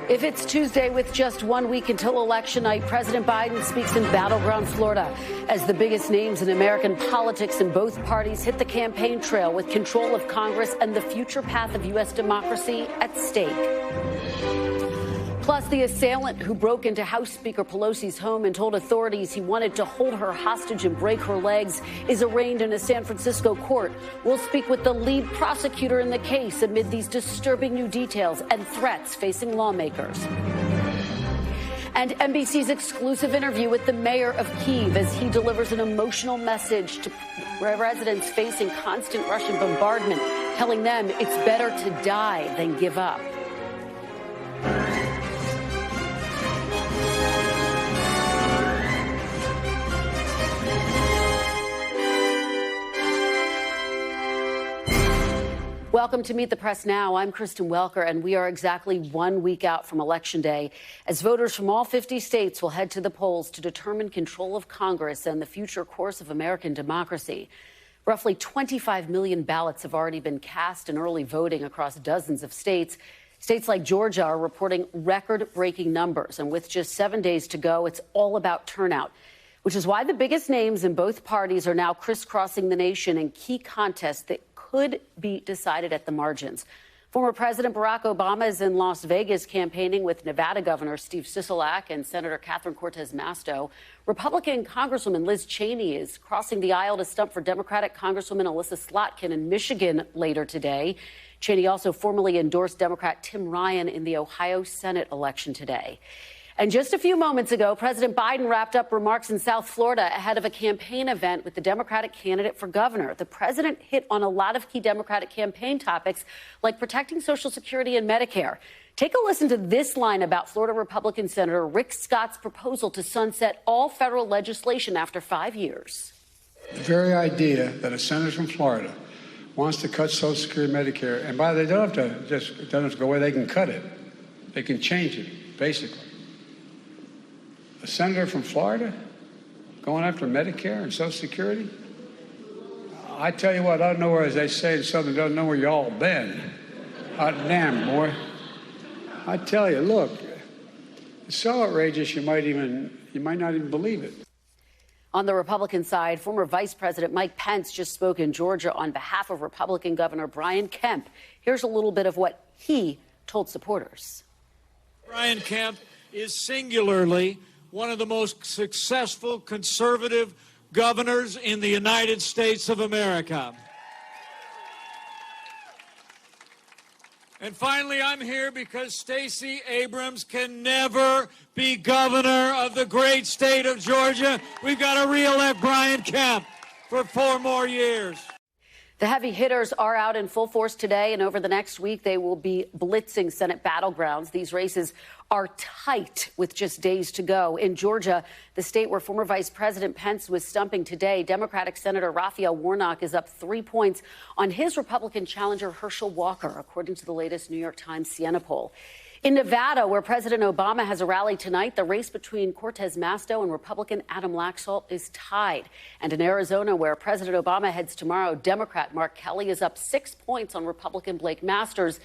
If it's Tuesday with just 1 week until election night, President Biden speaks in battleground Florida as the biggest names in American politics in both parties hit the campaign trail with control of Congress and the future path of U.S. democracy at stake. Plus, the assailant who broke into House Speaker Pelosi's home and told authorities he wanted to hold her hostage and break her legs is arraigned in a San Francisco court. We'll speak with the lead prosecutor in the case amid these disturbing new details and threats facing lawmakers. And NBC's exclusive interview with the mayor of Kyiv as he delivers an emotional message to residents facing constant Russian bombardment, telling them it's better to die than give up. Welcome to Meet the Press Now. I'm Kristen Welker, and we are exactly 1 week out from Election Day, as voters from all 50 states will head to the polls to determine control of Congress and the future course of American democracy. Roughly 25 million ballots have already been cast in early voting across dozens of states. States like Georgia are reporting record-breaking numbers, and with just 7 days to go, it's all about turnout, which is why the biggest names in both parties are now crisscrossing the nation in key contests that could be decided at the margins. Former President Barack Obama is in Las Vegas campaigning with Nevada Governor Steve Sisolak and Senator Catherine Cortez Masto. Republican Congresswoman Liz Cheney is crossing the aisle to stump for Democratic Congresswoman Alyssa Slotkin in Michigan later today. Cheney also formally endorsed Democrat Tim Ryan in the Ohio Senate election today. And just a few moments ago, President Biden wrapped up remarks in South Florida ahead of a campaign event with the Democratic candidate for governor. The president hit on a lot of key Democratic campaign topics, like protecting Social Security and Medicare. Take a listen to this line about Florida Republican Senator Rick Scott's proposal to sunset all federal legislation after 5 years. The very idea that a senator from Florida wants to cut Social Security and Medicare, and by the way, they don't have to go away, they can cut it. They can change it, basically. A senator from Florida going after Medicare and Social Security? I tell you what, I don't know where, as they say in Southern, don't know where y'all been. Hot damn, boy. I tell you, look, it's so outrageous you might not even believe it. On the Republican side, former Vice President Mike Pence just spoke in Georgia on behalf of Republican Governor Brian Kemp. Here's a little bit of what he told supporters. Brian Kemp is singularly one of the most successful conservative governors in the United States of America. And finally, I'm here because Stacey Abrams can never be governor of the great state of Georgia. We've got to re-elect Brian Kemp for 4 more years. The heavy hitters are out in full force today, and over the next week, they will be blitzing Senate battlegrounds. These races are tight with just days to go. In Georgia, the state where former Vice President Pence was stumping today, Democratic Senator Raphael Warnock is up 3 points on his Republican challenger Herschel Walker, according to the latest New York Times Siena poll. In Nevada, where President Obama has a rally tonight, the race between Cortez Masto and Republican Adam Laxalt is tied. And in Arizona, where President Obama heads tomorrow, Democrat Mark Kelly is up 6 points on Republican Blake Masters.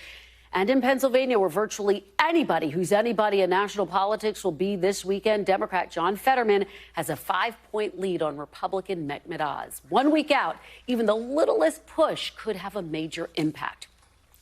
And in Pennsylvania, where virtually anybody who's anybody in national politics will be this weekend, Democrat John Fetterman has a 5-point lead on Republican Mehmet Oz. 1 week out, even the littlest push could have a major impact.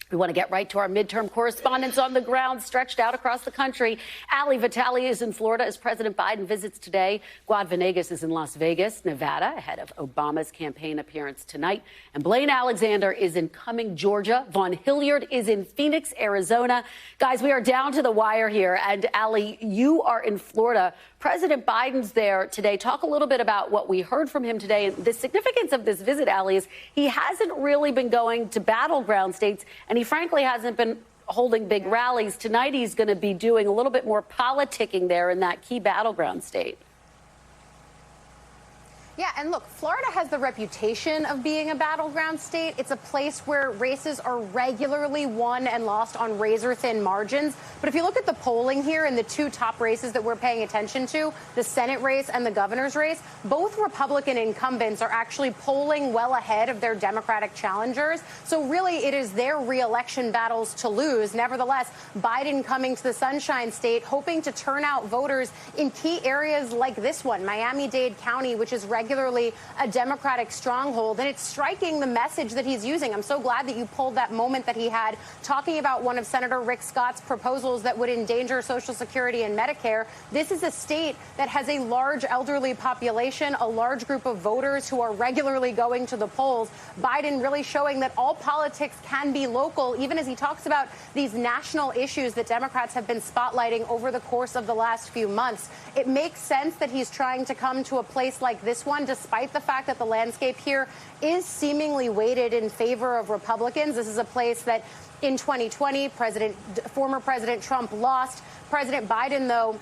We want to get right to our midterm correspondents on the ground, stretched out across the country. Ali Vitale is in Florida as President Biden visits today. Guad Venegas is in Las Vegas, Nevada, ahead of Obama's campaign appearance tonight. And Blaine Alexander is in Cumming, Georgia. Vaughn Hilliard is in Phoenix, Arizona. Guys, we are down to the wire here. And Ali, you are in Florida. President Biden's there today. Talk a little bit about what we heard from him today. And the significance of this visit, Ali, is he hasn't really been going to battleground states, and he frankly hasn't been holding big rallies. Tonight he's going to be doing a little bit more politicking there in that key battleground state. Yeah, and look, Florida has the reputation of being a battleground state. It's a place where races are regularly won and lost on razor-thin margins. But if you look at the polling here in the two top races that we're paying attention to, the Senate race and the governor's race, both Republican incumbents are actually polling well ahead of their Democratic challengers. So really, it is their re-election battles to lose. Nevertheless, Biden coming to the Sunshine State, hoping to turn out voters in key areas like this one, Miami-Dade County, which is regularly a Democratic stronghold. And it's striking the message that he's using. I'm so glad that you pulled that moment that he had talking about one of Senator Rick Scott's proposals that would endanger Social Security and Medicare. This is a state that has a large elderly population, a large group of voters who are regularly going to the polls. Biden really showing that all politics can be local, even as he talks about these national issues that Democrats have been spotlighting over the course of the last few months. It makes sense that he's trying to come to a place like this one, despite the fact that the landscape here is seemingly weighted in favor of Republicans. This is a place that in 2020, former President Trump lost. President Biden, though,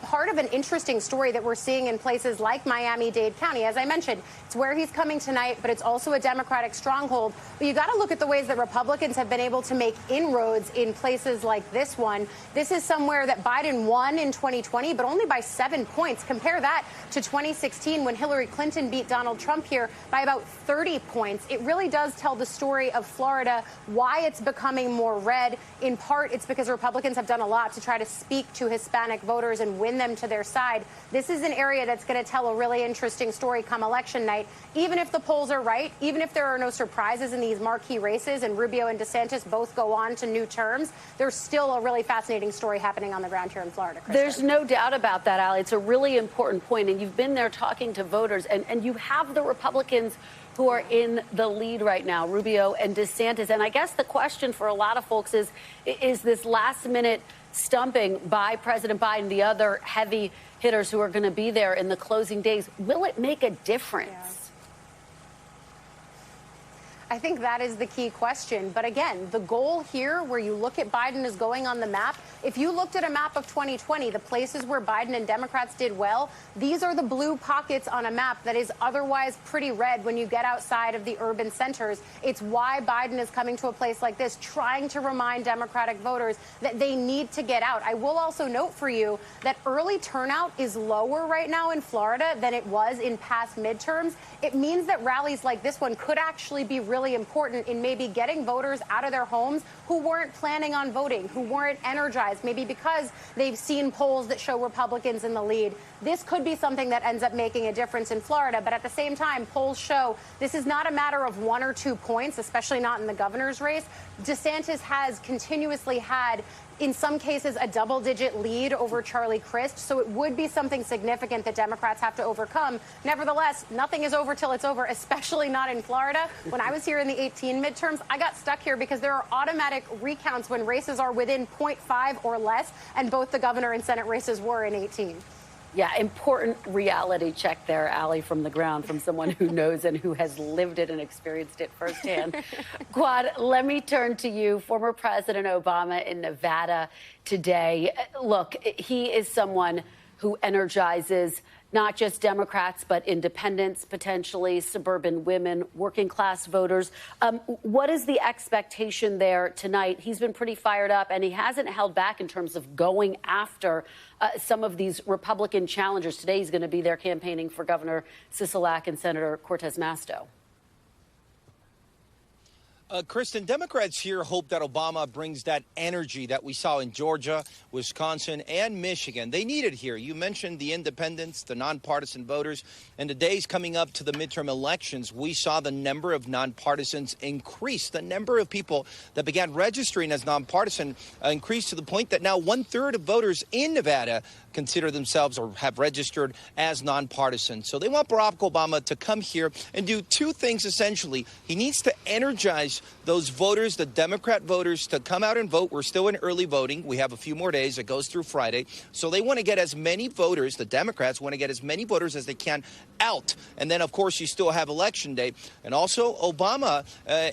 part of an interesting story that we're seeing in places like Miami-Dade County. As I mentioned, it's where he's coming tonight, but it's also a Democratic stronghold. But you got to look at the ways that Republicans have been able to make inroads in places like this one. This is somewhere that Biden won in 2020, but only by 7 points. Compare that to 2016 when Hillary Clinton beat Donald Trump here by about 30 points. It really does tell the story of Florida, why it's becoming more red. In part, it's because Republicans have done a lot to try to speak to Hispanic voters and win them to their side. This is an area that's going to tell a really interesting story come election night. Even if the polls are right, even if there are no surprises in these marquee races and Rubio and DeSantis both go on to new terms, there's still a really fascinating story happening on the ground here in Florida, Kristen. There's no doubt about that, Allie. It's a really important point, and you've been there talking to voters, and you have the Republicans who are in the lead right now, Rubio and DeSantis. And I guess the question for a lot of folks is this last-minute stumping by President Biden, the other heavy hitters who are going to be there in the closing days, will it make a difference? Yeah. I think that is the key question. But again, the goal here, where you look at Biden as going on the map, if you looked at a map of 2020, the places where Biden and Democrats did well, these are the blue pockets on a map that is otherwise pretty red when you get outside of the urban centers. It's why Biden is coming to a place like this, trying to remind Democratic voters that they need to get out. I will also note for you that early turnout is lower right now in Florida than it was in past midterms. It means that rallies like this one could actually be really important in maybe getting voters out of their homes who weren't planning on voting, who weren't energized, maybe because they've seen polls that show Republicans in the lead. This could be something that ends up making a difference in Florida. But at the same time, polls show this is not a matter of 1 or 2 points, especially not in the governor's race. DeSantis has continuously had, in some cases, a double-digit lead over Charlie Crist, so it would be something significant that Democrats have to overcome. Nevertheless, nothing is over till it's over, especially not in Florida. When I was here in the 18 midterms, I got stuck here because there are automatic recounts when races are within 0.5 or less, and both the governor and Senate races were in 18. Yeah, important reality check there, Allie, from the ground, from someone who knows and who has lived it and experienced it firsthand. Quad, let me turn to you. Former President Obama in Nevada today. Look, he is someone who energizes not just Democrats, but independents, potentially, suburban women, working class voters. What is the expectation there tonight? He's been pretty fired up, and he hasn't held back in terms of going after some of these Republican challengers. Today, he's going to be there campaigning for Governor Sisolak and Senator Cortez Masto. Kristen, Democrats here hope that Obama brings that energy that we saw in Georgia, Wisconsin, and Michigan. They need it here. You mentioned the independents, the nonpartisan voters. And the days coming up to the midterm elections, we saw the number of nonpartisans increase. The number of people that began registering as nonpartisan increased to the point that now 1/3 of voters in Nevada consider themselves or have registered as nonpartisan. So they want Barack Obama to come here and do two things, essentially. He needs to energize force those voters, the Democrat voters, to come out and vote. We're still in early voting. We have a few more days. It goes through Friday. So they want to get as many voters, the Democrats want to get as many voters as they can out. And then, of course, you still have Election Day. And also, Obama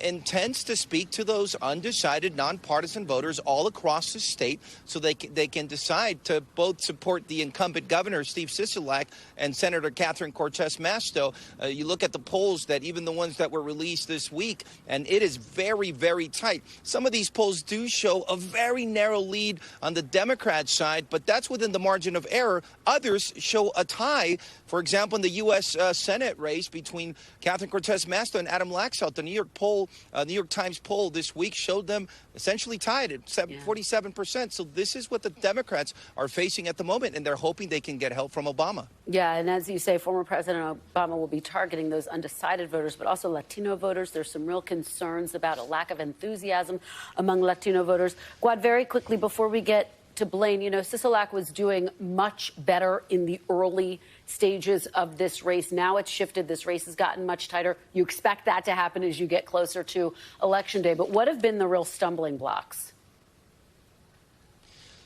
intends to speak to those undecided, nonpartisan voters all across the state so they can decide to both support the incumbent governor, Steve Sisolak, and Senator Catherine Cortez Masto. You look at the polls, that even the ones that were released this week, and it is very, very tight. Some of these polls do show a very narrow lead on the Democrat side, but that's within the margin of error. Others show a tie. For example, in the U.S. Senate race between Catherine Cortez Masto and Adam Laxalt, the New York Times poll this week showed them essentially tied at 47%. So this is what the Democrats are facing at the moment, and they're hoping they can get help from Obama. Yeah, and as you say, former President Obama will be targeting those undecided voters, but also Latino voters. There's some real concerns about a lack of enthusiasm among Latino voters. Guad, very quickly, before we get to Blaine, you know, Sisolak was doing much better in the early stages of this race. Now it's shifted. This race has gotten much tighter. You expect that to happen as you get closer to Election Day. But what have been the real stumbling blocks?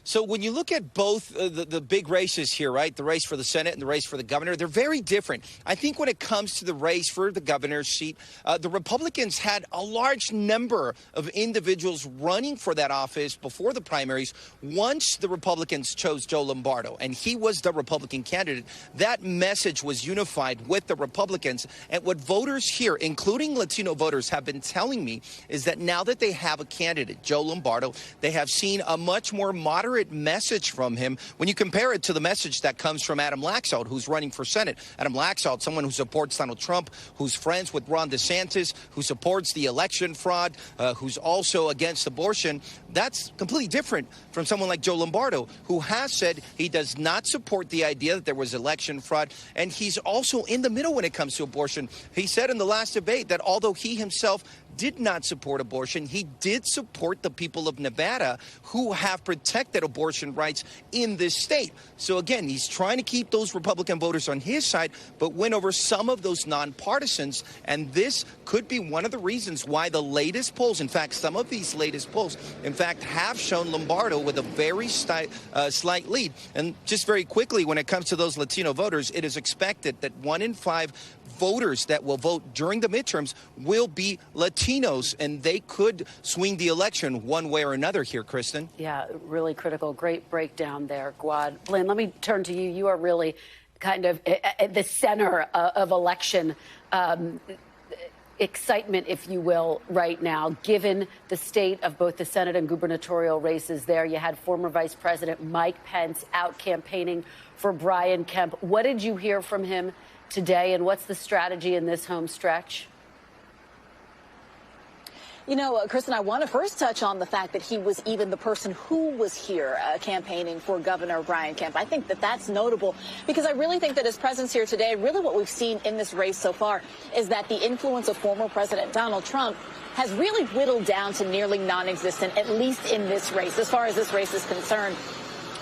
So when you look at both the big races here, right, the race for the Senate and the race for the governor, they're very different. I think when it comes to the race for the governor's seat, the Republicans had a large number of individuals running for that office before the primaries. Once the Republicans chose Joe Lombardo, and he was the Republican candidate, that message was unified with the Republicans. And what voters here, including Latino voters, have been telling me is that now that they have a candidate, Joe Lombardo, they have seen a much more moderate message from him when you compare it to the message that comes from Adam Laxalt, who's running for Senate. Adam Laxalt, someone who supports Donald Trump, who's friends with Ron DeSantis, who supports the election fraud, who's also against abortion. That's completely different from someone like Joe Lombardo, who has said he does not support the idea that there was election fraud. And he's also in the middle when it comes to abortion. He said in the last debate that although he himself did not support abortion, he did support the people of Nevada who have protected abortion rights in this state. So again, he's trying to keep those Republican voters on his side, but win over some of those nonpartisans. And this could be one of the reasons why the latest polls, in fact, some of these latest polls, in fact, have shown Lombardo with a very slight lead. And just very quickly, when it comes to those Latino voters, it is expected that 1 in 5 voters that will vote during the midterms will be Latinos, and they could swing the election one way or another here, Kristen. Yeah, really critical. Great breakdown there, Guad. Blaine, let me turn to you. You are really kind of at the center of election excitement, if you will, right now, given the state of both the Senate and gubernatorial races there. You had former Vice President Mike Pence out campaigning for Brian Kemp. What did you hear from him today, and what's the strategy in this home stretch? You know, Kristen, I want to first touch on the fact that he was even the person who was here campaigning for Governor Brian Kemp. I think that that's notable because I really think that his presence here today, really what we've seen in this race so far is that the influence of former President Donald Trump has really whittled down to nearly non-existent, at least in this race, as far as this race is concerned.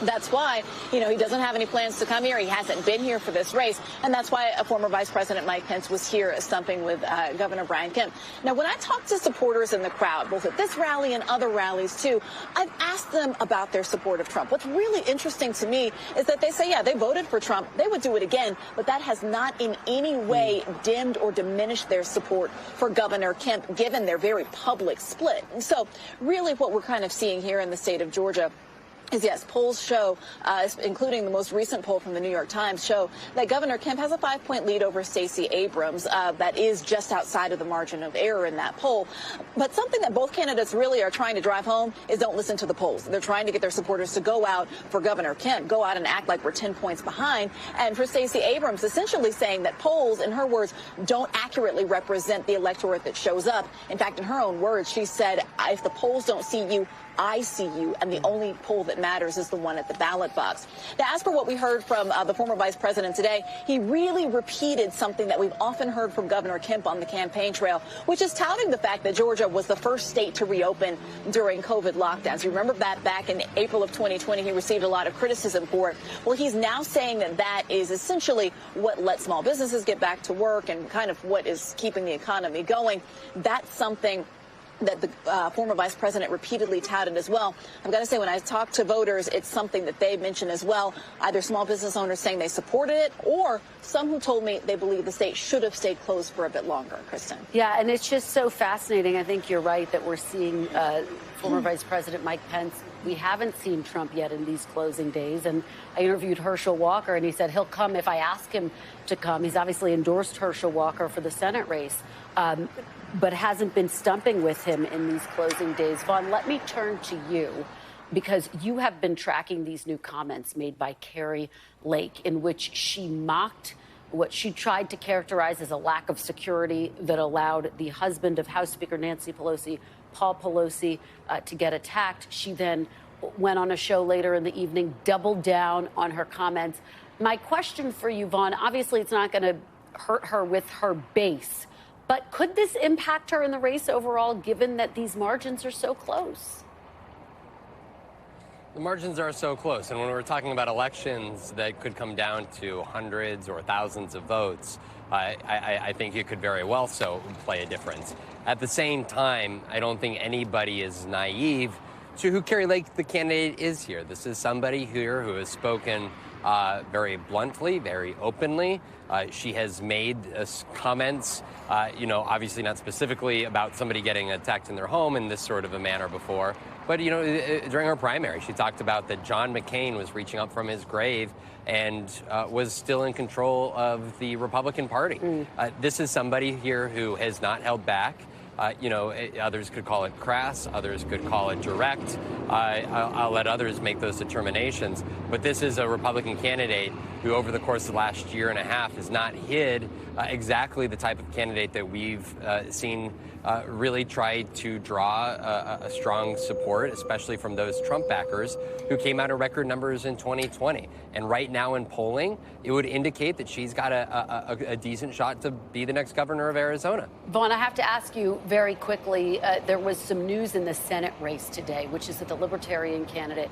That's why, you know, he doesn't have any plans to come here. He hasn't been here for this race. And that's why former Vice President Mike Pence was here stumping with Governor Brian Kemp. Now, when I talk to supporters in the crowd, both at this rally and other rallies, too, I've asked them about their support of Trump. What's really interesting to me is that they say, yeah, they voted for Trump. They would do it again. But that has not in any way dimmed or diminished their support for Governor Kemp, given their very public split. And so really what we're kind of seeing here in the state of Georgia is, yes, polls show, including the most recent poll from the New York Times, show that Governor Kemp has a 5-point lead over Stacey Abrams. That is just outside of the margin of error in that poll. But something that both candidates really are trying to drive home is don't listen to the polls. They're trying to get their supporters to go out for Governor Kemp, go out and act like we're 10 points behind. And for Stacey Abrams, essentially saying that polls, in her words, don't accurately represent the electorate that shows up. In fact, in her own words, she said, if the polls don't see you, I see you, and the only poll that matters is the one at the ballot box. Now, as for what we heard from the former vice president today, he really repeated something that we've often heard from Governor Kemp on the campaign trail, which is touting the fact that Georgia was the first state to reopen during COVID lockdowns. You remember that back in April of 2020, he received a lot of criticism for it. Well, he's now saying that that is essentially what let small businesses get back to work and kind of what is keeping the economy going. That's something that the former vice president repeatedly touted as well. I've got to say, when I talk to voters, it's something that they mention as well, either small business owners saying they supported it, or some who told me they believe the state should have stayed closed for a bit longer. Kristen. Yeah, and it's just so fascinating. I think you're right that we're seeing former Vice President Mike Pence. We haven't seen Trump yet in these closing days. And I interviewed Herschel Walker, and he said he'll come if I ask him to come. He's obviously endorsed Herschel Walker for the Senate race, but hasn't been stumping with him in these closing days. Vaughn, let me turn to you, because you have been tracking these new comments made by Kari Lake, in which she mocked what she tried to characterize as a lack of security that allowed the husband of House Speaker Nancy Pelosi, Paul Pelosi, to get attacked. She then went on a show later in the evening, doubled down on her comments. My question for you, Vaughn, obviously it's not going to hurt her with her base, but could this impact her in the race overall, given that these margins are so close? The margins are so close, and when we're talking about elections that could come down to hundreds or thousands of votes, I think it could very well so play a difference. At the same time, I don't think anybody is naive to who Kari Lake, the candidate, is here. This is somebody here who has spoken very bluntly, very openly. She has made comments, obviously not specifically about somebody getting attacked in their home in this sort of a manner before. But, during her primary, she talked about that John McCain was reaching up from his grave and was still in control of the Republican Party. This is somebody here who has not held back. Others could call it crass, others could call it direct. I'll let others make those determinations. But this is a Republican candidate who, over the course of the last year and a half, has not hid exactly the type of candidate that we've seen really try to draw a strong support, especially from those Trump backers who came out of record numbers in 2020. And right now in polling, it would indicate that she's got a decent shot to be the next governor of Arizona. Vaughn, I have to ask you very quickly, there was some news in the Senate race today, which is that the Libertarian candidate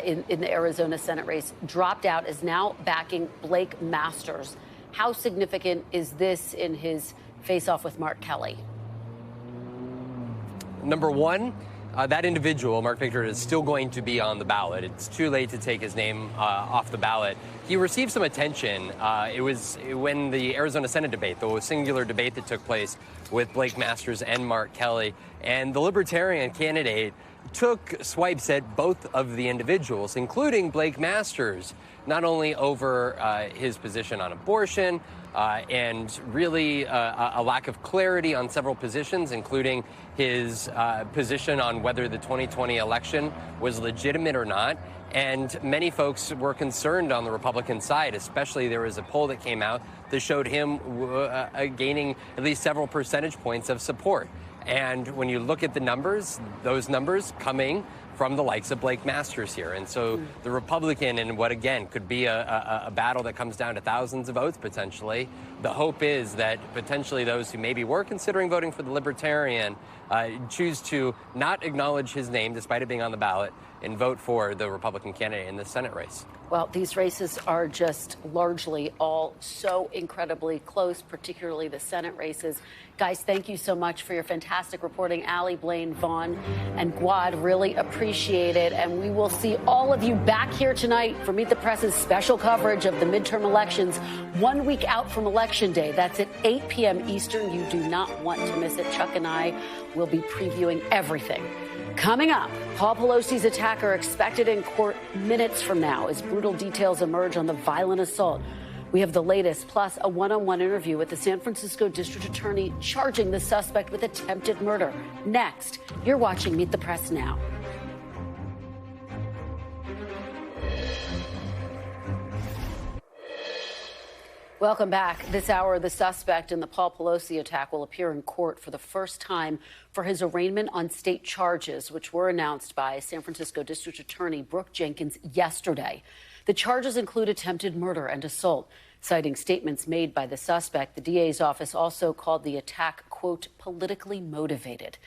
in the Arizona Senate race dropped out, is now backing Blake Masters. How significant is this in his face-off with Mark Kelly? Number one, that individual, Mark Victor, is still going to be on the ballot. It's too late to take his name off the ballot. He received some attention. It was when the Arizona Senate debate, the singular debate that took place with Blake Masters and Mark Kelly, and the Libertarian candidate took swipes at both of the individuals, including Blake Masters, not only over his position on abortion, and really a lack of clarity on several positions, including his position on whether the 2020 election was legitimate or not. And many folks were concerned on the Republican side, especially there was a poll that came out that showed him gaining at least several percentage points of support. And when you look at the numbers, those numbers coming from the likes of Blake Masters here. And so the Republican, and what again could be a battle that comes down to thousands of votes potentially, the hope is that potentially those who maybe were considering voting for the Libertarian choose to not acknowledge his name despite it being on the ballot and vote for the Republican candidate in the Senate race. Well, these races are just largely all so incredibly close, particularly the Senate races. Guys, thank you so much for your fantastic reporting. Allie, Blaine, Vaughn, and Guad, really appreciate it. And we will see all of you back here tonight for Meet the Press's special coverage of the midterm elections 1 week out from Election Day. That's at 8 p.m. Eastern. You do not want to miss it. Chuck and I will be previewing everything. Coming up, Paul Pelosi's attacker expected in court minutes from now as brutal details emerge on the violent assault. We have the latest, plus a one-on-one interview with the San Francisco District Attorney charging the suspect with attempted murder. Next, you're watching Meet the Press Now. Welcome back. This hour, the suspect in the Paul Pelosi attack will appear in court for the first time for his arraignment on state charges, which were announced by San Francisco District Attorney Brooke Jenkins yesterday. The charges include attempted murder and assault. Citing statements made by the suspect, the DA's office also called the attack, quote, politically motivated.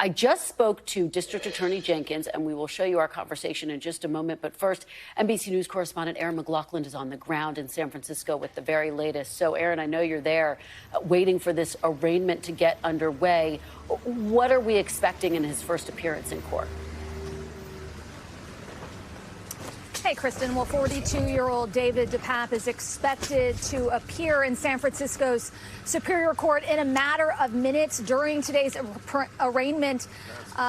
I just spoke to District Attorney Jenkins, and we will show you our conversation in just a moment. But first, NBC News correspondent Aaron McLaughlin is on the ground in San Francisco with the very latest. So, Aaron, I know you're there waiting for this arraignment to get underway. What are we expecting in his first appearance in court? Hey, Kristen. Well, 42-year-old David DePape is expected to appear in San Francisco's Superior Court in a matter of minutes. During today's arraignment,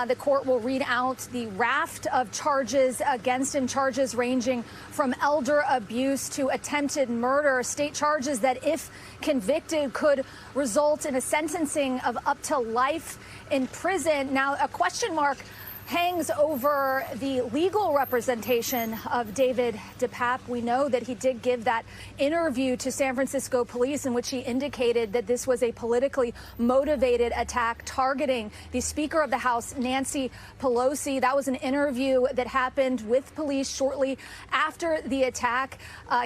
the court will read out the raft of charges against him, charges ranging from elder abuse to attempted murder, state charges that, if convicted, could result in a sentencing of up to life in prison. Now, a question mark hangs over the legal representation of David DePape. We know that he did give that interview to San Francisco police in which he indicated that this was a politically motivated attack targeting the Speaker of the House, Nancy Pelosi. That was an interview that happened with police shortly after the attack.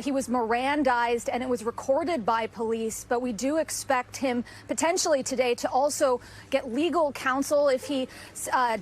He was Mirandized and it was recorded by police, but we do expect him potentially today to also get legal counsel. If he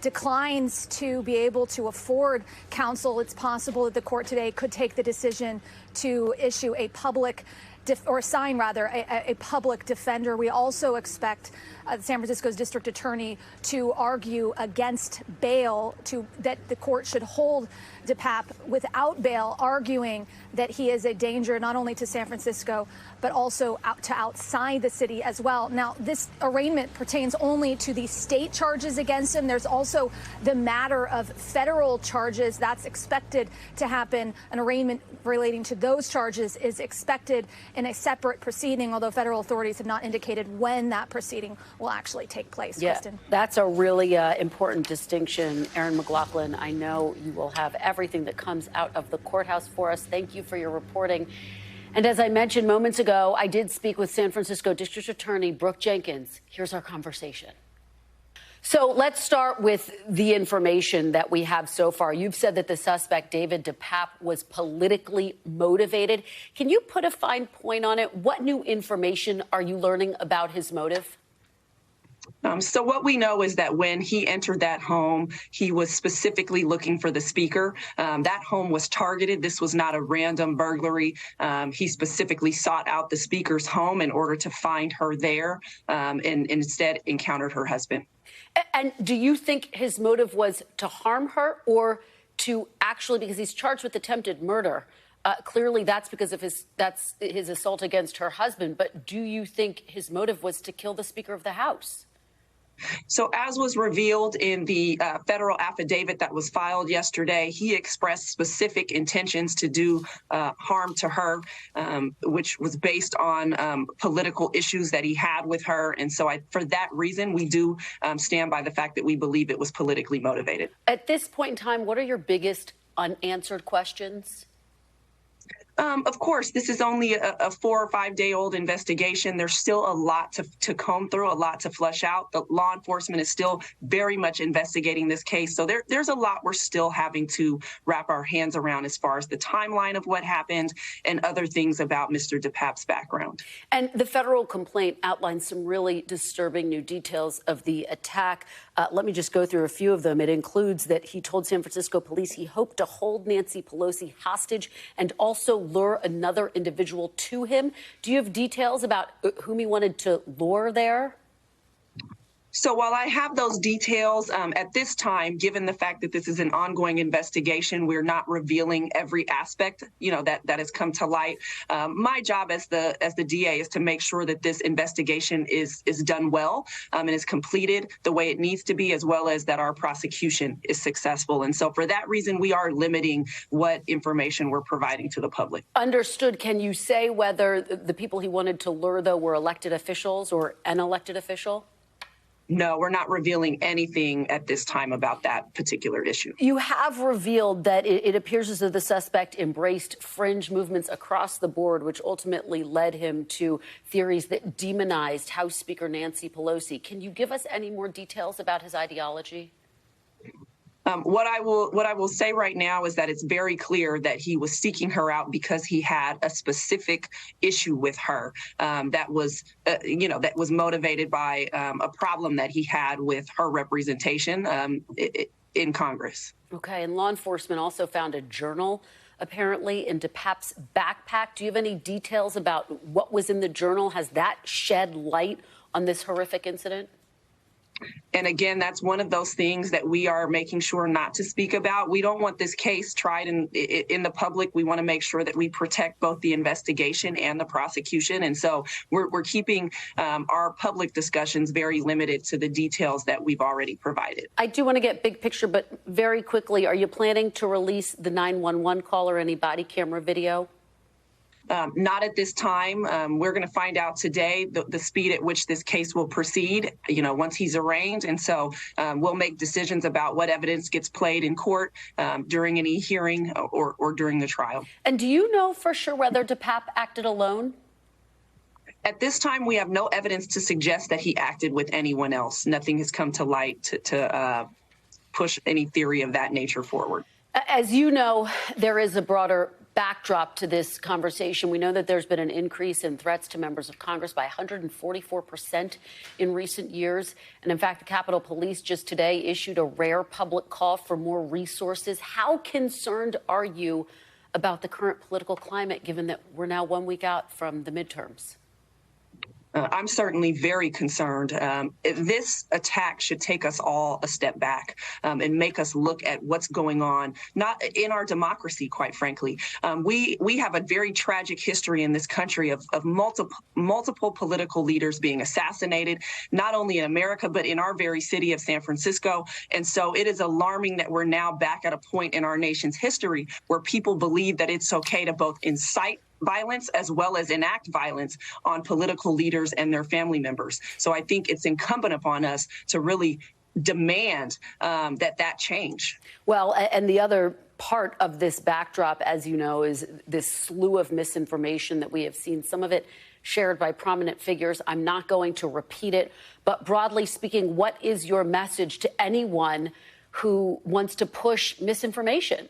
declines to be able to afford counsel, it's possible that the court today could take the decision to issue a public a public defender. We also expect San Francisco's district attorney to argue against bail, that the court should hold DePape without bail, arguing that he is a danger not only to San Francisco, but also to outside the city as well. Now, this arraignment pertains only to the state charges against him. There's also the matter of federal charges that's expected to happen. An arraignment relating to those charges is expected in a separate proceeding, although federal authorities have not indicated when that proceeding will actually take place. Yeah, Kristen. That's a really important distinction. Aaron McLaughlin, I know you will have everything that comes out of the courthouse for us. Thank you for your reporting. And as I mentioned moments ago, I did speak with San Francisco District Attorney Brooke Jenkins. Here's our conversation. So let's start with the information that we have so far. You've said that the suspect, David DePape, was politically motivated. Can you put a fine point on it? What new information are you learning about his motive? So what we know is that when he entered that home, he was specifically looking for the speaker. That home was targeted. This was not a random burglary. He specifically sought out the speaker's home in order to find her there, and instead encountered her husband. And do you think his motive was to harm her, or to actually, because he's charged with attempted murder, clearly that's because of his assault against her husband, but do you think his motive was to kill the Speaker of the House? So as was revealed in the federal affidavit that was filed yesterday, he expressed specific intentions to do harm to her, which was based on political issues that he had with her. And so for that reason, we do stand by the fact that we believe it was politically motivated. At this point in time, what are your biggest unanswered questions? Of course, this is only a 4 or 5 day old investigation. There's still a lot to comb through, a lot to flesh out. The law enforcement is still very much investigating this case. So there's a lot we're still having to wrap our hands around as far as the timeline of what happened and other things about Mr. DePape's background. And the federal complaint outlines some really disturbing new details of the attack. Let me just go through a few of them. It includes that he told San Francisco police he hoped to hold Nancy Pelosi hostage and also lure another individual to him. Do you have details about whom he wanted to lure there? So while I have those details, at this time, given the fact that this is an ongoing investigation, we're not revealing every aspect, that has come to light. My job as the DA is to make sure that this investigation is done well and is completed the way it needs to be, as well as that our prosecution is successful. And so for that reason, we are limiting what information we're providing to the public. Understood. Can you say whether the people he wanted to lure, though, were elected officials or an elected official? No, we're not revealing anything at this time about that particular issue. You have revealed that it appears as though the suspect embraced fringe movements across the board, which ultimately led him to theories that demonized House Speaker Nancy Pelosi. Can you give us any more details about his ideology? What I will say right now is that it's very clear that he was seeking her out because he had a specific issue with her that was motivated by a problem that he had with her representation in Congress. Okay, and law enforcement also found a journal apparently in DePape's backpack. Do you have any details about what was in the journal? Has that shed light on this horrific incident? And again, that's one of those things that we are making sure not to speak about. We don't want this case tried in the public. We want to make sure that we protect both the investigation and the prosecution. And so we're keeping our public discussions very limited to the details that we've already provided. I do want to get big picture, but very quickly, are you planning to release the 911 call or any body camera video? Not at this time. We're going to find out today the speed at which this case will proceed, once he's arraigned. And so we'll make decisions about what evidence gets played in court during any hearing or during the trial. And do you know for sure whether DePape acted alone? At this time, we have no evidence to suggest that he acted with anyone else. Nothing has come to light to push any theory of that nature forward. As you know, there is a broader backdrop to this conversation. We know that there's been an increase in threats to members of Congress by 144% in recent years. And in fact, the Capitol Police just today issued a rare public call for more resources. How concerned are you about the current political climate, given that we're now 1 week out from the midterms? I'm certainly very concerned. This attack should take us all a step back and make us look at what's going on, not in our democracy, quite frankly. We have a very tragic history in this country of multiple political leaders being assassinated, not only in America, but in our very city of San Francisco. And so it is alarming that we're now back at a point in our nation's history where people believe that it's okay to both incite violence as well as enact violence on political leaders and their family members. So I think it's incumbent upon us to really demand that change. Well, and the other part of this backdrop, as you know, is this slew of misinformation that we have seen, some of it shared by prominent figures. I'm not going to repeat it, but broadly speaking, what is your message to anyone who wants to push misinformation?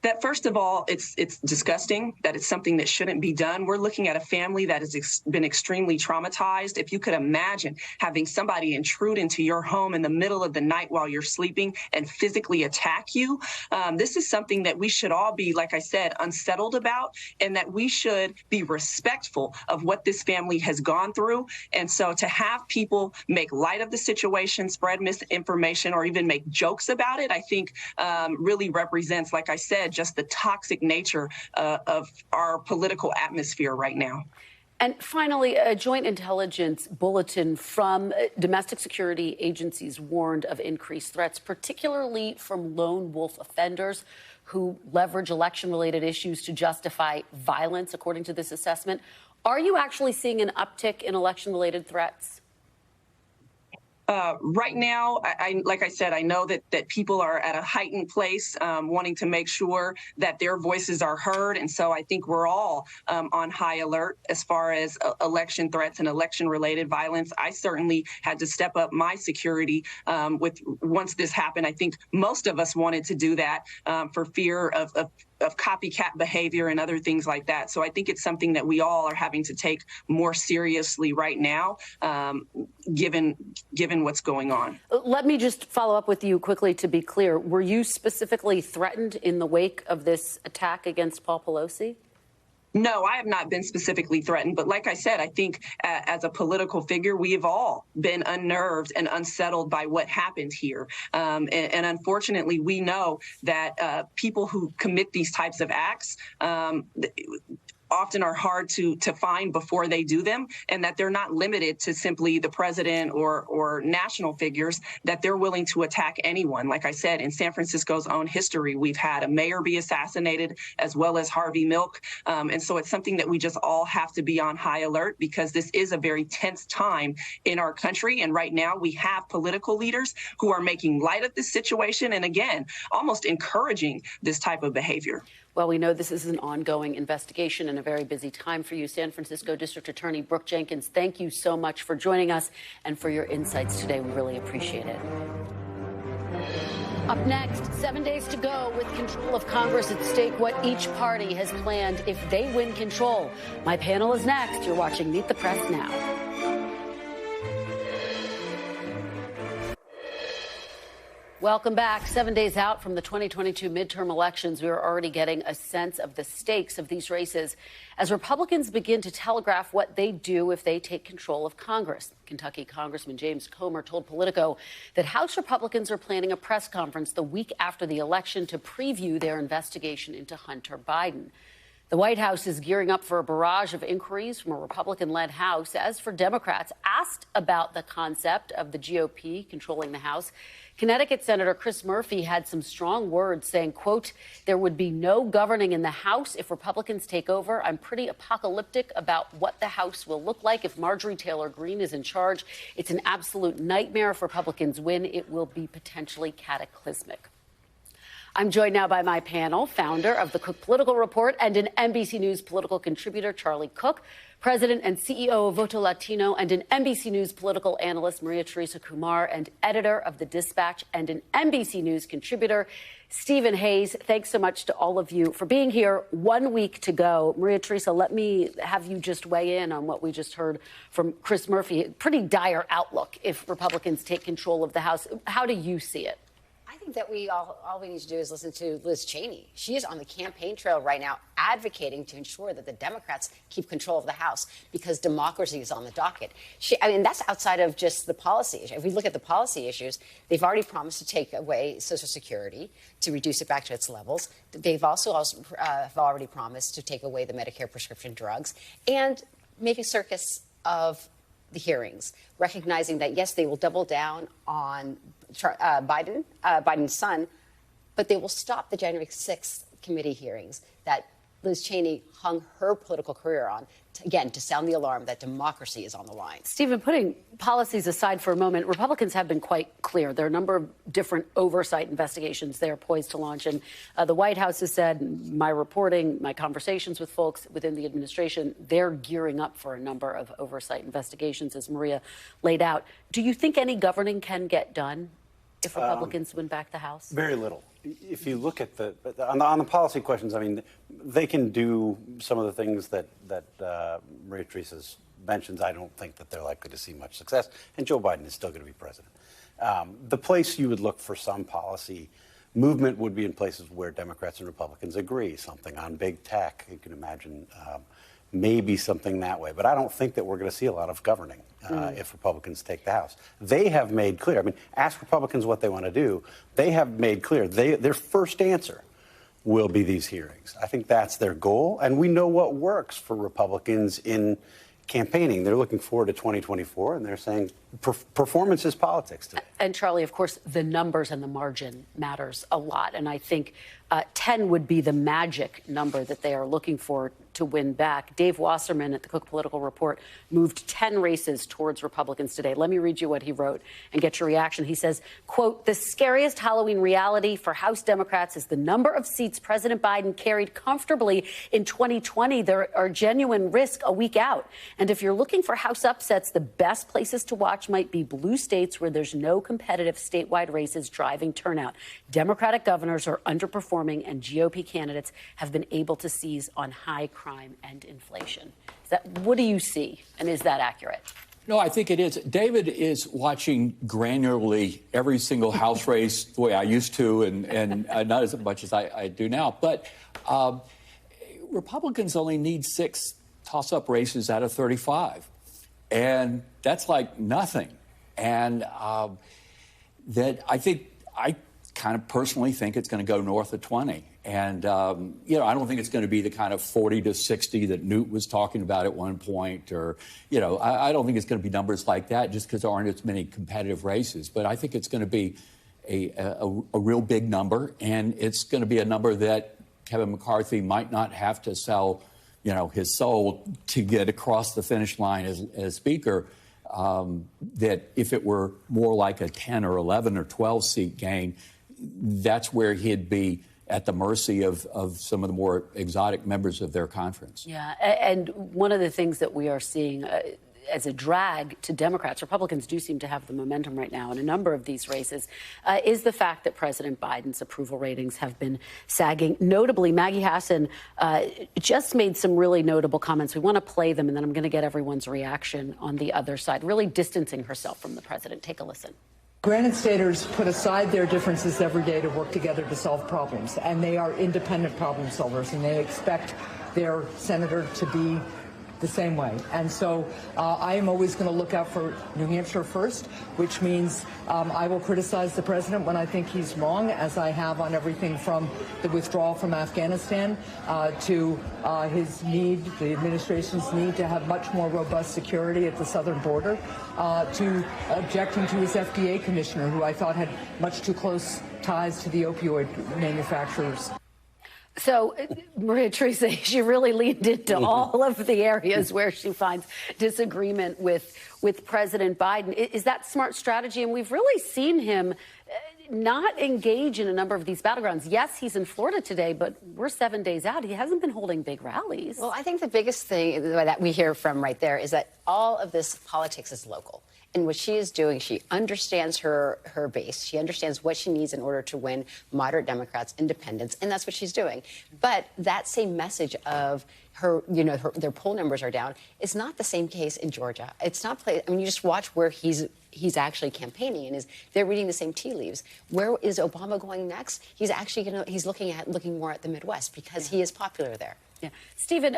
That first of all, it's disgusting, that it's something that shouldn't be done. We're looking at a family that has been extremely traumatized. If you could imagine having somebody intrude into your home in the middle of the night while you're sleeping and physically attack you, this is something that we should all be, like I said, unsettled about, and that we should be respectful of what this family has gone through. And so to have people make light of the situation, spread misinformation, or even make jokes about it, I think really represents, like I said, just the toxic nature of our political atmosphere right now. And finally, a joint intelligence bulletin from domestic security agencies warned of increased threats, particularly from lone wolf offenders who leverage election-related issues to justify violence, according to this assessment. Are you actually seeing an uptick in election-related threats? Right now, like I said, I know that people are at a heightened place, wanting to make sure that their voices are heard. And so I think we're all on high alert as far as election threats and election-related violence. I certainly had to step up my security once this happened. I think most of us wanted to do that for fear of copycat behavior and other things like that. So I think it's something that we all are having to take more seriously right now, given what's going on. Let me just follow up with you quickly to be clear. Were you specifically threatened in the wake of this attack against Paul Pelosi? No, I have not been specifically threatened. But like I said, I think as a political figure, we have all been unnerved and unsettled by what happened here. And unfortunately, we know that people who commit these types of acts often are hard to find before they do them, and that they're not limited to simply the president or national figures, that they're willing to attack anyone. Like I said, in San Francisco's own history, we've had a mayor be assassinated as well as Harvey Milk. And so it's something that we just all have to be on high alert, because this is a very tense time in our country. And right now we have political leaders who are making light of this situation and, again, almost encouraging this type of behavior. Well, we know this is an ongoing investigation and a very busy time for you. San Francisco District Attorney Brooke Jenkins, thank you so much for joining us and for your insights today. We really appreciate it. Up next, 7 days to go with control of Congress at stake, what each party has planned if they win control. My panel is next. You're watching Meet the Press now. Welcome back. 7 days out from the 2022 midterm elections, we are already getting a sense of the stakes of these races as Republicans begin to telegraph what they do if they take control of Congress. Kentucky Congressman James Comer told Politico that House Republicans are planning a press conference the week after the election to preview their investigation into Hunter Biden. The White House is gearing up for a barrage of inquiries from a Republican-led House. As for Democrats asked about the concept of the GOP controlling the House, Connecticut Senator Chris Murphy had some strong words saying, quote, there would be no governing in the House if Republicans take over. I'm pretty apocalyptic about what the House will look like if Marjorie Taylor Greene is in charge. It's an absolute nightmare if Republicans win. It will be potentially cataclysmic. I'm joined now by my panel, founder of the Cook Political Report and an NBC News political contributor, Charlie Cook, president and CEO of Voto Latino and an NBC News political analyst, Maria Theresa Kumar, and editor of The Dispatch and an NBC News contributor, Stephen Hayes. Thanks so much to all of you for being here. 1 week to go. Maria Theresa, let me have you just weigh in on what we just heard from Chris Murphy. Pretty dire outlook if Republicans take control of the House. How do you see it? I think that all we need to do is listen to Liz Cheney. She is on the campaign trail right now advocating to ensure that the Democrats keep control of the House because democracy is on the docket. That's outside of just the policy issue. If we look at the policy issues, they've already promised to take away Social Security, to reduce it back to its levels. They've also have already promised to take away the Medicare prescription drugs and make a circus of the hearings, recognizing that, yes, they will double down on Biden's son, but they will stop the January 6th committee hearings that Liz Cheney hung her political career on, to sound the alarm that democracy is on the line. Stephen, putting policies aside for a moment, Republicans have been quite clear. There are a number of different oversight investigations they are poised to launch. And the White House has said, my reporting, my conversations with folks within the administration, they're gearing up for a number of oversight investigations, as Maria laid out. Do you think any governing can get done if Republicans win back the House? Very little. If you look at on the policy questions, I mean, they can do some of the things that Maria Theresa mentions. I don't think that they're likely to see much success, and Joe Biden is still going to be president. The place you would look for some policy movement would be in places where Democrats and Republicans agree, something on big tech. You can imagine maybe something that way. But I don't think that we're going to see a lot of governing if Republicans take the House. They have made clear, I mean, ask Republicans what they want to do. They have made clear their first answer will be these hearings. I think that's their goal. And we know what works for Republicans in campaigning. They're looking forward to 2024, and they're saying performance is politics today. And Charlie, of course, the numbers and the margin matters a lot. And I think 10 would be the magic number that they are looking for to win back. Dave Wasserman at the Cook Political Report moved 10 races towards Republicans today. Let me read you what he wrote and get your reaction. He says, quote, the scariest Halloween reality for House Democrats is the number of seats President Biden carried comfortably in 2020. There are genuine risks a week out. And if you're looking for House upsets, the best places to watch might be blue states where there's no competitive statewide races driving turnout. Democratic governors are underperforming and GOP candidates have been able to seize on high crime and inflation. What do you see? And is that accurate? No, I think it is. David is watching granularly every single House race the way I used to and not as much as I do now. But Republicans only need 6 toss-up races out of 35. And that's like nothing. And that I kind of personally think it's going to go north of 20. And, I don't think it's going to be the kind of 40 to 60 that Newt was talking about at one point. Or, I don't think it's going to be numbers like that just because there aren't as many competitive races. But I think it's going to be a real big number. And it's going to be a number that Kevin McCarthy might not have to sell, his soul to get across the finish line as Speaker. That if it were more like a 10 or 11 or 12 seat game, that's where he'd be at the mercy of some of the more exotic members of their conference. Yeah, and one of the things that we are seeing as a drag to Democrats. Republicans do seem to have the momentum right now in a number of these races, is the fact that President Biden's approval ratings have been sagging. Notably, Maggie Hassan just made some really notable comments. We want to play them, and then I'm going to get everyone's reaction on the other side, really distancing herself from the president. Take a listen. Granite staters put aside their differences every day to work together to solve problems, and they are independent problem solvers, and they expect their senator to be the same way. And so I am always going to look out for New Hampshire first, which means I will criticize the president when I think he's wrong, as I have on everything from the withdrawal from Afghanistan to his need, the administration's need to have much more robust security at the southern border, to objecting to his FDA commissioner, who I thought had much too close ties to the opioid manufacturers. So, Maria Theresa, she really leaned into all of the areas where she finds disagreement with President Biden. Is that smart strategy? And we've really seen him not engage in a number of these battlegrounds. Yes, he's in Florida today, but we're 7 days out. He hasn't been holding big rallies. Well, I think the biggest thing that we hear from right there is that all of this politics is local. And what she is doing, she understands her base. She understands what she needs in order to win moderate Democrats, independents, and that's what she's doing. But that same message of her, their poll numbers are down, it's not the same case in Georgia. It's not I mean, you just watch where he's actually campaigning, and they're reading the same tea leaves. Where is Obama going next? He's actually he's looking more at the Midwest because he is popular there. Yeah. Stephen,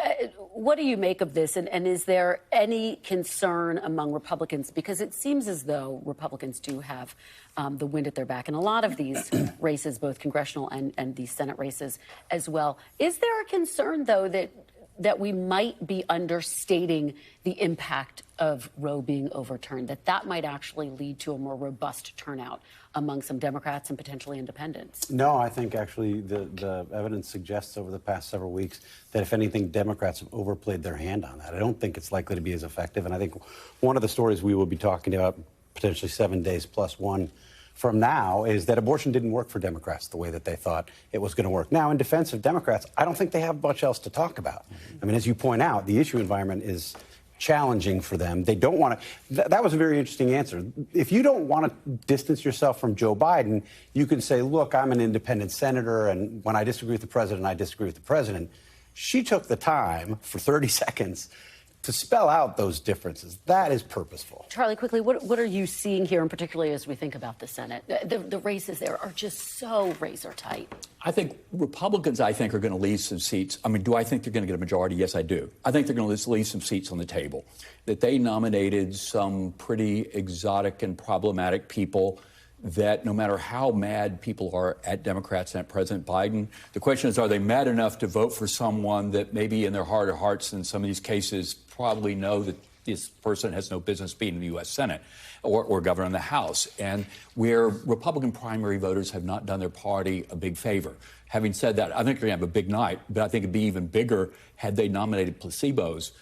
what do you make of this? And is there any concern among Republicans? Because it seems as though Republicans do have the wind at their back in a lot of these races, both congressional and these Senate races as well. Is there a concern, though, that we might be understating the impact of Roe being overturned, that might actually lead to a more robust turnout among some Democrats and potentially independents? No, I think actually the evidence suggests over the past several weeks that, if anything, Democrats have overplayed their hand on that. I don't think it's likely to be as effective. And I think one of the stories we will be talking about potentially 7 days plus one from now is that abortion didn't work for Democrats the way that they thought it was going to work. Now, in defense of Democrats, I don't think they have much else to talk about. I mean, as you point out, the issue environment is challenging for them. They don't want to. That was a very interesting answer. If you don't want to distance yourself from Joe Biden, you can say, look, I'm an independent senator, and when I disagree with the president, I disagree with the president. She took the time for 30 seconds to spell out those differences. That is purposeful. Charlie, quickly, what are you seeing here, and particularly as we think about the Senate? The races there are just so razor tight. I think Republicans, are going to leave some seats. I mean, do I think they're going to get a majority? Yes, I do. I think they're going to leave some seats on the table. That they nominated some pretty exotic and problematic people that no matter how mad people are at Democrats and at President Biden, the question is, are they mad enough to vote for someone that maybe in their heart of hearts in some of these cases probably know that this person has no business being in the U.S. Senate or governing the House, and where Republican primary voters have not done their party a big favor. Having said that, I think they're going to have a big night, but I think it'd be even bigger had they nominated placebos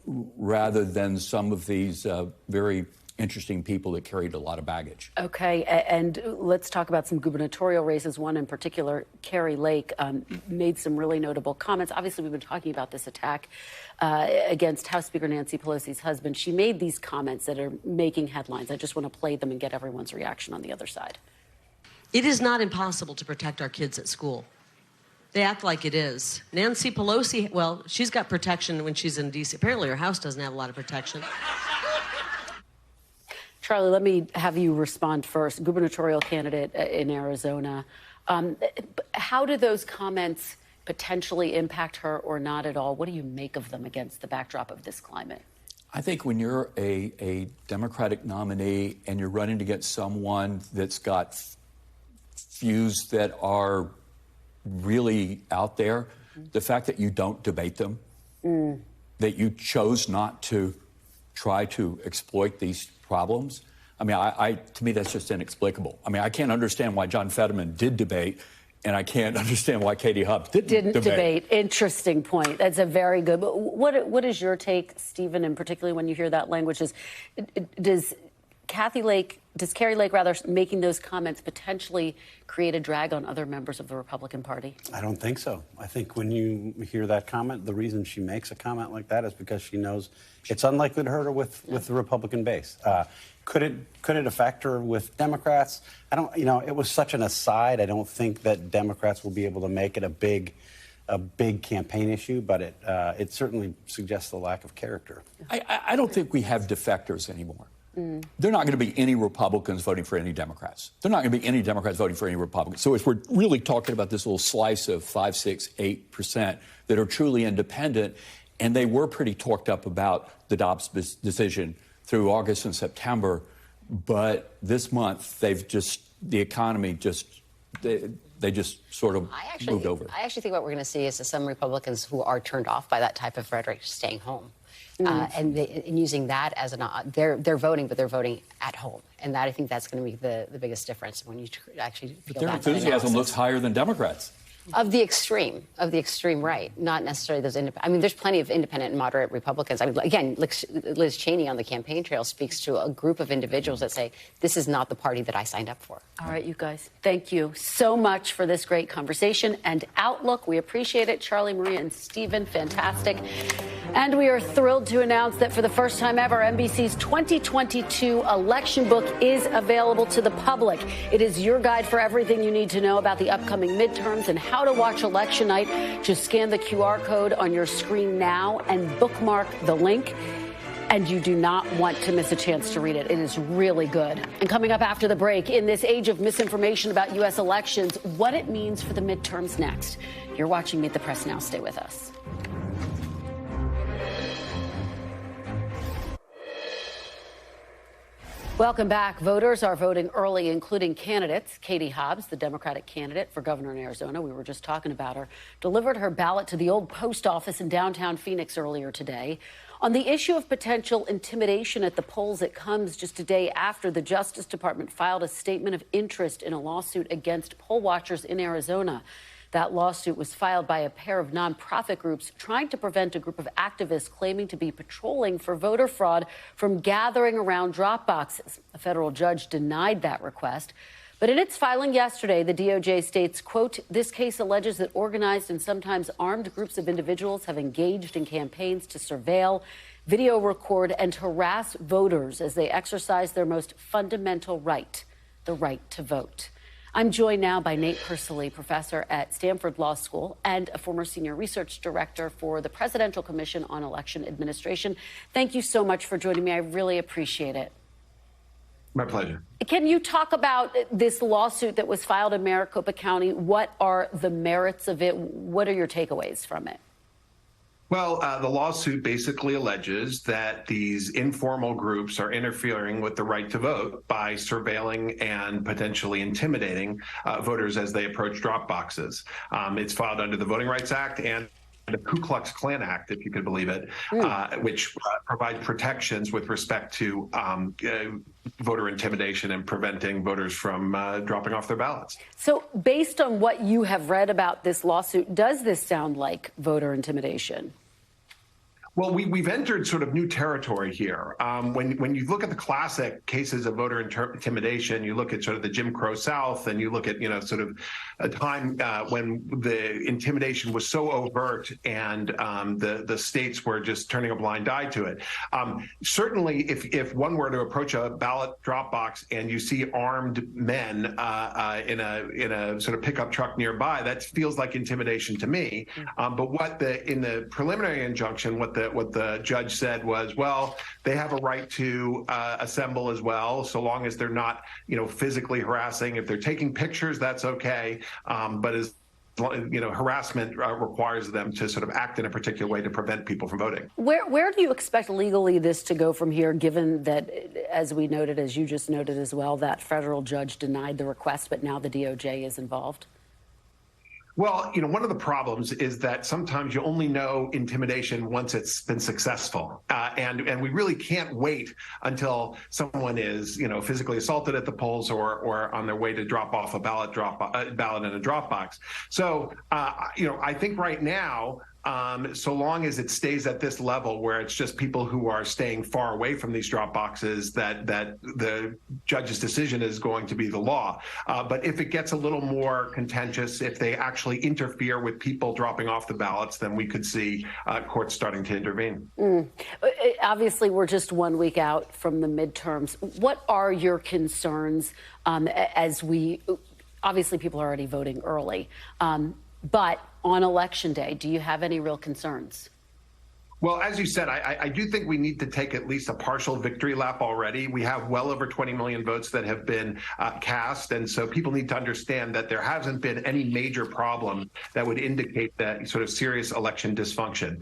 rather than some of these very interesting people that carried a lot of baggage. Okay, and let's talk about some gubernatorial races. One in particular, Kari Lake, made some really notable comments. Obviously, we've been talking about this attack against House Speaker Nancy Pelosi's husband. She made these comments that are making headlines. I just want to play them and get everyone's reaction on the other side. It is not impossible to protect our kids at school. They act like it is. Nancy Pelosi, well, she's got protection when she's in D.C. Apparently, her house doesn't have a lot of protection. Charlie, let me have you respond first. Gubernatorial candidate in Arizona. How do those comments potentially impact her or not at all? What do you make of them against the backdrop of this climate? I think when you're a Democratic nominee and you're running against someone that's got views that are really out there, the fact that you don't debate them, that you chose not to try to exploit these problems, I mean, to me, that's just inexplicable. I mean, I can't understand why John Fetterman did debate, and I can't understand why Katie Hubbs didn't debate. Interesting point. That's a very good. But what is your take, Stephen, and particularly when you hear that language? Does does Carrie Lake making those comments potentially create a drag on other members of the Republican Party? I don't think so. I think when you hear that comment, the reason she makes a comment like that is because she knows it's unlikely to hurt her with the Republican base. Could it affect her with Democrats? I don't. It was such an aside. I don't think that Democrats will be able to make it a big campaign issue, but it certainly suggests a lack of character. I don't think we have defectors anymore. There are not going to be any Republicans voting for any Democrats. There are not going to be any Democrats voting for any Republicans. So if we're really talking about this little slice of 5, 6, 8% that are truly independent, and they were pretty talked up about the Dobbs decision through August and September, but this month the economy they just sort of moved over. I actually think what we're going to see is some Republicans who are turned off by that type of rhetoric staying home. And using that as they're voting, but they're voting at home. And that, I think that's going to be the biggest difference when you actually feel their enthusiasm looks higher than Democrats. Of the extreme right, not necessarily those independent. I mean, there's plenty of independent and moderate Republicans. I mean, again, Liz Cheney on the campaign trail speaks to a group of individuals that say, this is not the party that I signed up for. All right, you guys, thank you so much for this great conversation and outlook. We appreciate it. Charlie, Maria, and Stephen, fantastic. And we are thrilled to announce that for the first time ever, NBC's 2022 election book is available to the public. It is your guide for everything you need to know about the upcoming midterms and how to watch election night. Just scan the QR code on your screen now and bookmark the link. And you do not want to miss a chance to read it. It is really good. And coming up after the break, in this age of misinformation about U.S. elections, what it means for the midterms next. You're watching Meet the Press Now. Stay with us. Welcome back. Voters are voting early, including candidates. Katie Hobbs, the Democratic candidate for governor in Arizona, we were just talking about her, delivered her ballot to the old post office in downtown Phoenix earlier today. On the issue of potential intimidation at the polls, it comes just a day after the Justice Department filed a statement of interest in a lawsuit against poll watchers in Arizona. That lawsuit was filed by a pair of nonprofit groups trying to prevent a group of activists claiming to be patrolling for voter fraud from gathering around drop boxes. A federal judge denied that request. But in its filing yesterday, the DOJ states, quote, this case alleges that organized and sometimes armed groups of individuals have engaged in campaigns to surveil, video record, and harass voters as they exercise their most fundamental right, the right to vote. I'm joined now by Nate Persily, professor at Stanford Law School and a former senior research director for the Presidential Commission on Election Administration. Thank you so much for joining me. I really appreciate it. My pleasure. Can you talk about this lawsuit that was filed in Maricopa County? What are the merits of it? What are your takeaways from it? Well, the lawsuit basically alleges that these informal groups are interfering with the right to vote by surveilling and potentially intimidating voters as they approach drop boxes. It's filed under the Voting Rights Act and the Ku Klux Klan Act, if you could believe it, which provide protections with respect to voter intimidation and preventing voters from dropping off their ballots. So based on what you have read about this lawsuit, does this sound like voter intimidation? Well, we've entered sort of new territory here. When you look at the classic cases of voter intimidation, you look at sort of the Jim Crow South, and you look at, sort of a time when the intimidation was so overt and the states were just turning a blind eye to it. Certainly, if one were to approach a ballot drop box and you see armed men in a sort of pickup truck nearby, that feels like intimidation to me. But in the preliminary injunction, what the judge said was, well, they have a right to assemble as well, so long as they're not, physically harassing. If they're taking pictures, that's okay. But as harassment requires them to sort of act in a particular way to prevent people from voting. Where do you expect legally this to go from here, given that, as we noted, as you just noted as well, that federal judge denied the request, but now the DOJ is involved? Well, one of the problems is that sometimes you only know intimidation once it's been successful. And we really can't wait until someone is, physically assaulted at the polls or on their way to drop off a ballot in a drop box. So, I think right now, so long as it stays at this level where it's just people who are staying far away from these drop boxes, that the judge's decision is going to be the law. But if it gets a little more contentious, if they actually interfere with people dropping off the ballots, then we could see courts starting to intervene. Obviously, we're just 1 week out from the midterms. What are your concerns as we, obviously people are already voting early, but on Election Day, do you have any real concerns? Well, as you said, I do think we need to take at least a partial victory lap already. We have well over 20 million votes that have been cast. And so people need to understand that there hasn't been any major problem that would indicate that sort of serious election dysfunction.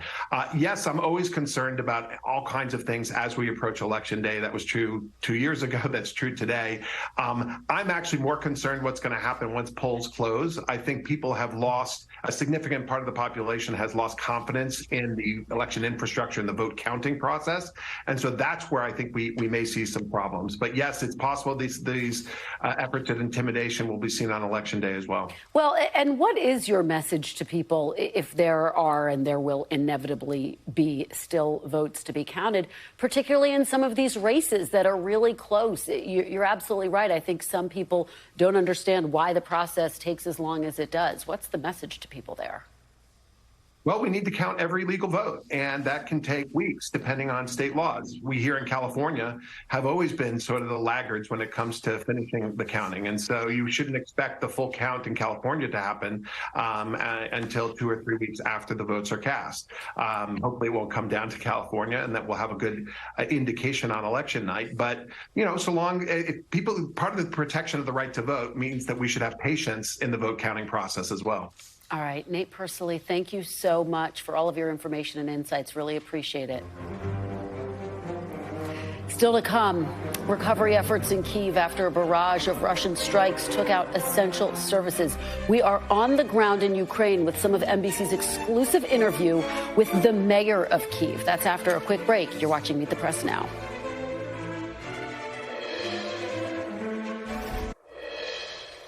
Yes, I'm always concerned about all kinds of things as we approach Election Day. That was true 2 years ago. That's true today. I'm actually more concerned what's going to happen once polls close. I think people have lost, a significant part of the population has lost confidence in the election infrastructure and the vote counting process. And so that's where I think we may see some problems. But yes, it's possible these efforts at intimidation will be seen on Election Day as well. Well, and what is your message to people if there are, and there will inevitably be still votes to be counted, particularly in some of these races that are really close? You're absolutely right. I think some people don't understand why the process takes as long as it does. What's the message to people there? Well, we need to count every legal vote, and that can take weeks, depending on state laws. We here in California have always been sort of the laggards when it comes to finishing the counting. And so you shouldn't expect the full count in California to happen until 2 or 3 weeks after the votes are cast. Hopefully it won't come down to California, and that we'll have a good indication on election night. But, you know, so long, part of the protection of the right to vote means that we should have patience in the vote counting process as well. All right, Nate Persily, thank you so much for all of your information and insights. Really appreciate it. Still to come, recovery efforts in Kyiv after a barrage of Russian strikes took out essential services. We are on the ground in Ukraine with some of NBC's exclusive interview with the mayor of Kyiv. That's after a quick break. You're watching Meet the Press now.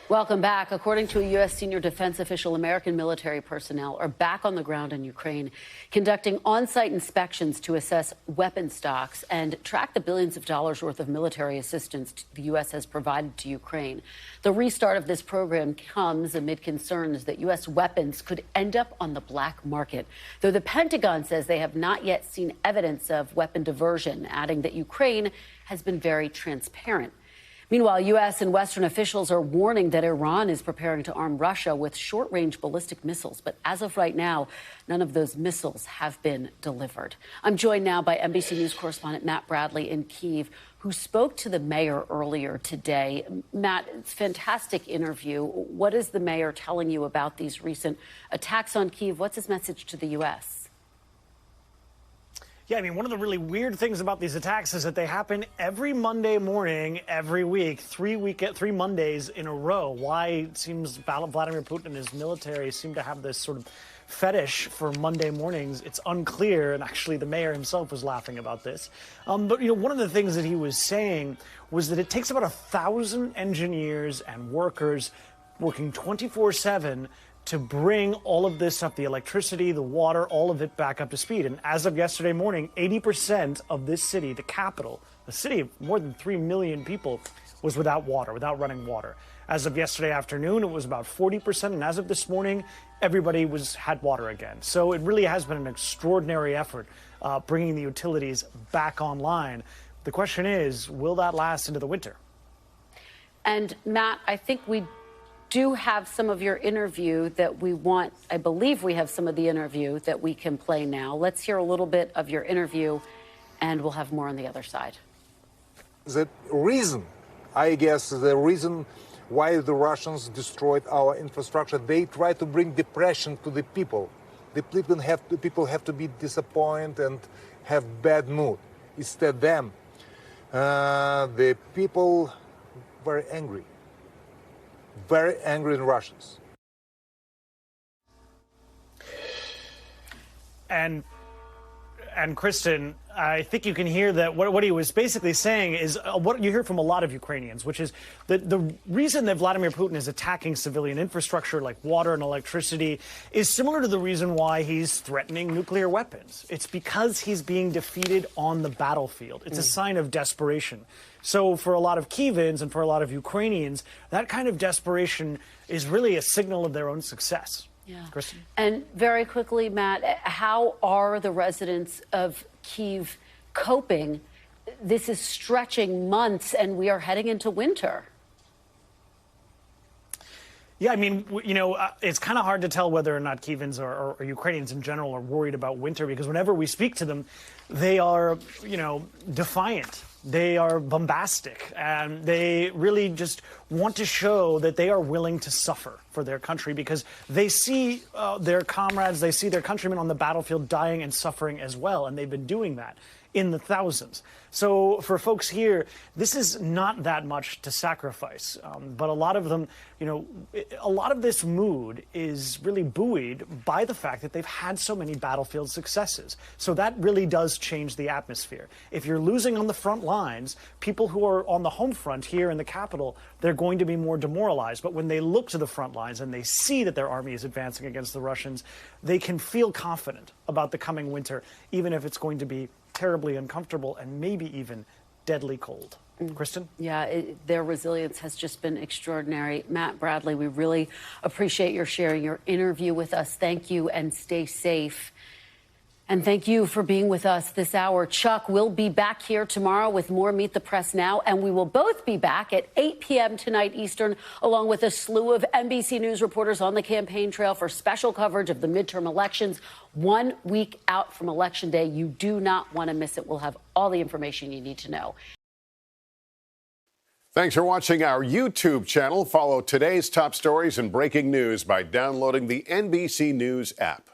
Welcome back. According to a U.S. senior defense official, American military personnel are back on the ground in Ukraine, conducting on-site inspections to assess weapon stocks and track the billions of dollars worth of military assistance the U.S. has provided to Ukraine. The restart of this program comes amid concerns that U.S. weapons could end up on the black market, though the Pentagon says they have not yet seen evidence of weapon diversion, adding that Ukraine has been very transparent. Meanwhile, U.S. and Western officials are warning that Iran is preparing to arm Russia with short-range ballistic missiles. But as of right now, none of those missiles have been delivered. I'm joined now by NBC News correspondent Matt Bradley in Kyiv, who spoke to the mayor earlier today. Matt, it's a fantastic interview. What is the mayor telling you about these recent attacks on Kyiv? What's his message to the U.S.? Yeah, I mean, one of the really weird things about these attacks is that they happen every Monday morning, every week, 3 Mondays in a row. Why it seems Vladimir Putin and his military seem to have this sort of fetish for Monday mornings, it's unclear. And actually, the mayor himself was laughing about this. But, you know, one of the things that he was saying was that it takes about 1,000 engineers and workers working 24/7 to bring all of this up, the electricity, the water, all of it back up to speed. And as of yesterday morning, 80% of this city, the capital, a city of more than 3 million people, was without water, without running water. As of yesterday afternoon, it was about 40%. And as of this morning, everybody had water again. So it really has been an extraordinary effort bringing the utilities back online. The question is, will that last into the winter? And Matt, I think we do have some of your interview that we want. I believe we have some of the interview that we can play now. Let's hear a little bit of your interview, and we'll have more on the other side. The reason, I guess, the reason why the Russians destroyed our infrastructure, they try to bring depression to the people. The people have to be disappointed and have bad mood. Instead, the people were angry. Very angry Russians. And And Kristen, I think you can hear that what he was basically saying is what you hear from a lot of Ukrainians, which is that the reason that Vladimir Putin is attacking civilian infrastructure like water and electricity is similar to the reason why he's threatening nuclear weapons. It's because he's being defeated on the battlefield. It's a sign of desperation. So for a lot of Kyivans and for a lot of Ukrainians, that kind of desperation is really a signal of their own success. Yeah. Kristen? And very quickly, Matt, how are the residents of Kyiv coping? This is stretching months, and we are heading into winter. Yeah, I mean, it's kind of hard to tell whether or not Kyivans or Ukrainians in general are worried about winter, because whenever we speak to them, they are, defiant. They are bombastic, and they really just want to show that they are willing to suffer for their country, because they see their comrades, they see their countrymen on the battlefield dying and suffering as well, and they've been doing that in the thousands. So for folks here, this is not that much to sacrifice. But a lot of them, a lot of this mood is really buoyed by the fact that they've had so many battlefield successes. So that really does change the atmosphere. If you're losing on the front lines, people who are on the home front here in the capital, they're going to be more demoralized. But when they look to the front lines and they see that their army is advancing against the Russians, they can feel confident about the coming winter, even if it's going to be terribly uncomfortable and maybe even deadly cold. Kristen? Yeah, their resilience has just been extraordinary. Matt Bradley, we really appreciate your sharing your interview with us. Thank you, and stay safe. And thank you for being with us this hour. Chuck will be back here tomorrow with more Meet the Press Now, and we will both be back at 8 p.m. tonight Eastern, along with a slew of NBC News reporters on the campaign trail for special coverage of the midterm elections. 1 week out from Election Day. You do not want to miss it. We'll have all the information you need to know. Thanks for watching our YouTube channel. Follow today's top stories and breaking news by downloading the NBC News app.